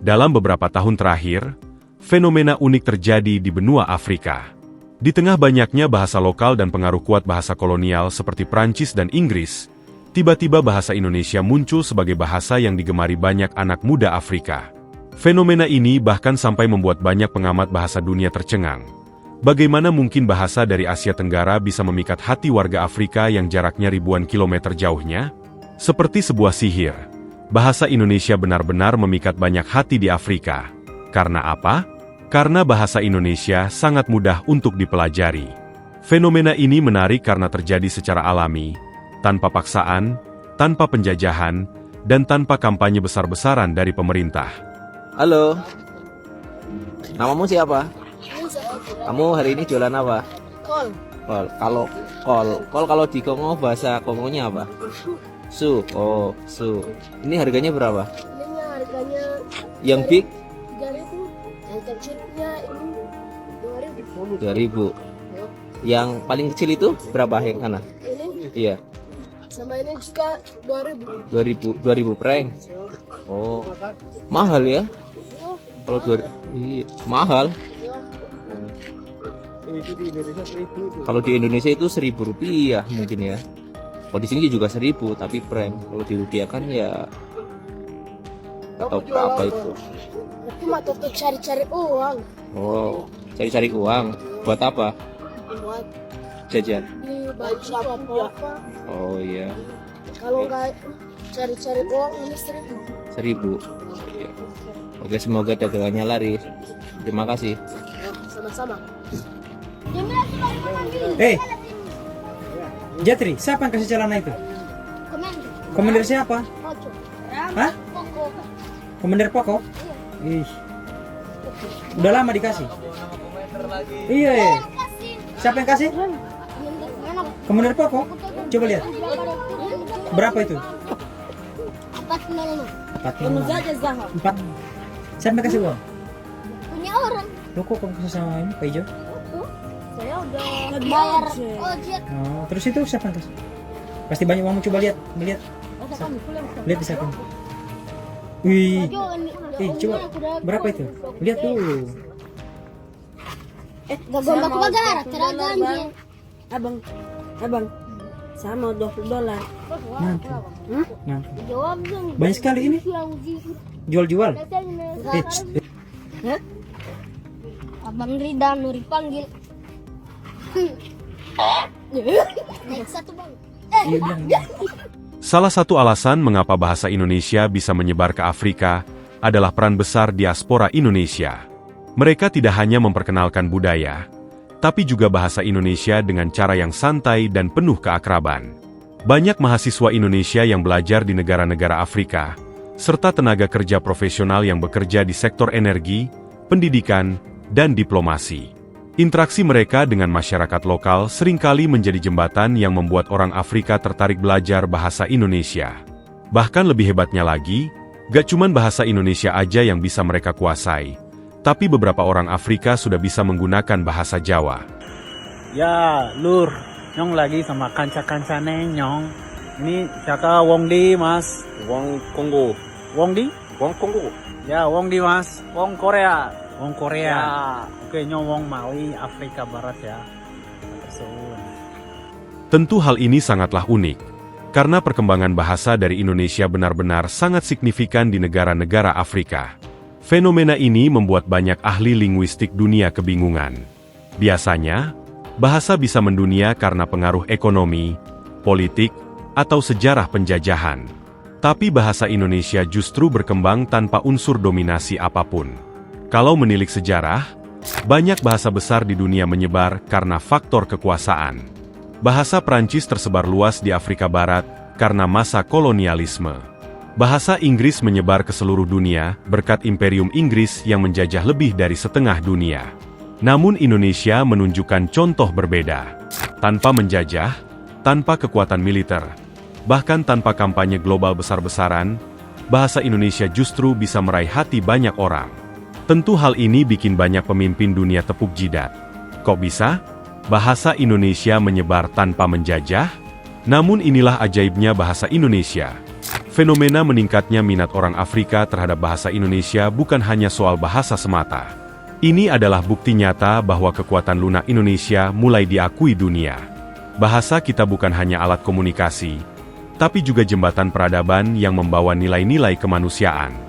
Dalam beberapa tahun terakhir, fenomena unik terjadi di benua Afrika. Di tengah banyaknya bahasa lokal dan pengaruh kuat bahasa kolonial seperti Prancis dan Inggris, tiba-tiba bahasa Indonesia muncul sebagai bahasa yang digemari banyak anak muda Afrika. Fenomena ini bahkan sampai membuat banyak pengamat bahasa dunia tercengang. Bagaimana mungkin bahasa dari Asia Tenggara bisa memikat hati warga Afrika yang jaraknya ribuan kilometer jauhnya? Seperti sebuah sihir, bahasa Indonesia benar-benar memikat banyak hati di Afrika. Karena apa? Karena bahasa Indonesia sangat mudah untuk dipelajari. Fenomena ini menarik karena terjadi secara alami, tanpa paksaan, tanpa penjajahan, dan tanpa kampanye besar-besaran dari pemerintah. Halo, namamu siapa? Kamu hari ini jualan apa? Kol. Kol kalau di Kongo bahasa Kongonya apa? Su. Oh, su. Ini harganya berapa? Ini harganya Yang big 3.000. Yang kecilnya ini 2.000. Yang paling kecil itu berapa yang sana? 2.000. Ini Iya, sama ini juga 2.000. 2.000 prank. Oh, mahal ya? Kalau 2.000, iya, mahal. Kalau di Indonesia itu 1.000 rupiah mungkin ya. Kalau di sini juga 1.000, tapi prank. Kalau dirupiahkan ya atau berapa itu? Aku mau tutup cari-cari uang Oh, cari-cari uang. Buat apa? buat Jajan. beli baju apa-apa. Oh iya, Kalau nggak cari-cari uang ini 1.000. 1.000. Iya. Oke, semoga dagangannya laris. Terima kasih. Sama-sama. Hei, Jatri, siapa yang kasih celana itu? Komandir siapa? Hah? Komandir Poko? Ih, udah lama dikasih. Iya, iya. Siapa yang kasih? Komandir Poko? Coba lihat. Berapa itu? 45. 4. Siapa yang kasih uang? Punya orang. Lo kok kamu kasih sama ini, Pak Ijo? Saya udah bayar ojek. Oh, terus itu siapa yang kasih? Pasti banyak uangmu, coba lihat. Lihat di siapa? Wih, coba berapa itu? Lihat dulu. Gagomba ko bagara, teraganji. Abang, sama $20. Mantap. Mantap. Jawab dong. Banyak sekali ini. Jual-jual. Hah? Abang Rida Nuri panggil. Naik satu bang. Iya, bilang. Salah satu alasan mengapa bahasa Indonesia bisa menyebar ke Afrika adalah peran besar diaspora Indonesia. Mereka tidak hanya memperkenalkan budaya, tapi juga bahasa Indonesia dengan cara yang santai dan penuh keakraban. Banyak mahasiswa Indonesia yang belajar di negara-negara Afrika, serta tenaga kerja profesional yang bekerja di sektor energi, pendidikan, dan diplomasi. Interaksi mereka dengan masyarakat lokal seringkali menjadi jembatan yang membuat orang Afrika tertarik belajar bahasa Indonesia. Bahkan lebih hebatnya lagi, gak cuman bahasa Indonesia aja yang bisa mereka kuasai, tapi beberapa orang Afrika sudah bisa menggunakan bahasa Jawa. Ya, Lur, Nyong lagi sama kanca-kanca Neng, Nyong. Ini siapa Wong Di, Mas? Wong Kongo. Wong Di? Wong Kongo. Ya, Wong Di, Mas. Wong Korea. Wong Korea. Ya. Oke, Nyong Wong Mali, Afrika Barat ya. Terus. Tentu hal ini sangatlah unik, karena perkembangan bahasa dari Indonesia benar-benar sangat signifikan di negara-negara Afrika. Fenomena ini membuat banyak ahli linguistik dunia kebingungan. Biasanya, bahasa bisa mendunia karena pengaruh ekonomi, politik, atau sejarah penjajahan. Tapi bahasa Indonesia justru berkembang tanpa unsur dominasi apapun. Kalau menilik sejarah, banyak bahasa besar di dunia menyebar karena faktor kekuasaan. Bahasa Prancis tersebar luas di Afrika Barat karena masa kolonialisme. Bahasa Inggris menyebar ke seluruh dunia berkat Imperium Inggris yang menjajah lebih dari setengah dunia. Namun Indonesia menunjukkan contoh berbeda. Tanpa menjajah, tanpa kekuatan militer, bahkan tanpa kampanye global besar-besaran, bahasa Indonesia justru bisa meraih hati banyak orang. Tentu hal ini bikin banyak pemimpin dunia tepuk jidat. Kok bisa? Bahasa Indonesia menyebar tanpa menjajah? Namun inilah ajaibnya bahasa Indonesia. Fenomena meningkatnya minat orang Afrika terhadap bahasa Indonesia bukan hanya soal bahasa semata. Ini adalah bukti nyata bahwa kekuatan lunak Indonesia mulai diakui dunia. Bahasa kita bukan hanya alat komunikasi, tapi juga jembatan peradaban yang membawa nilai-nilai kemanusiaan.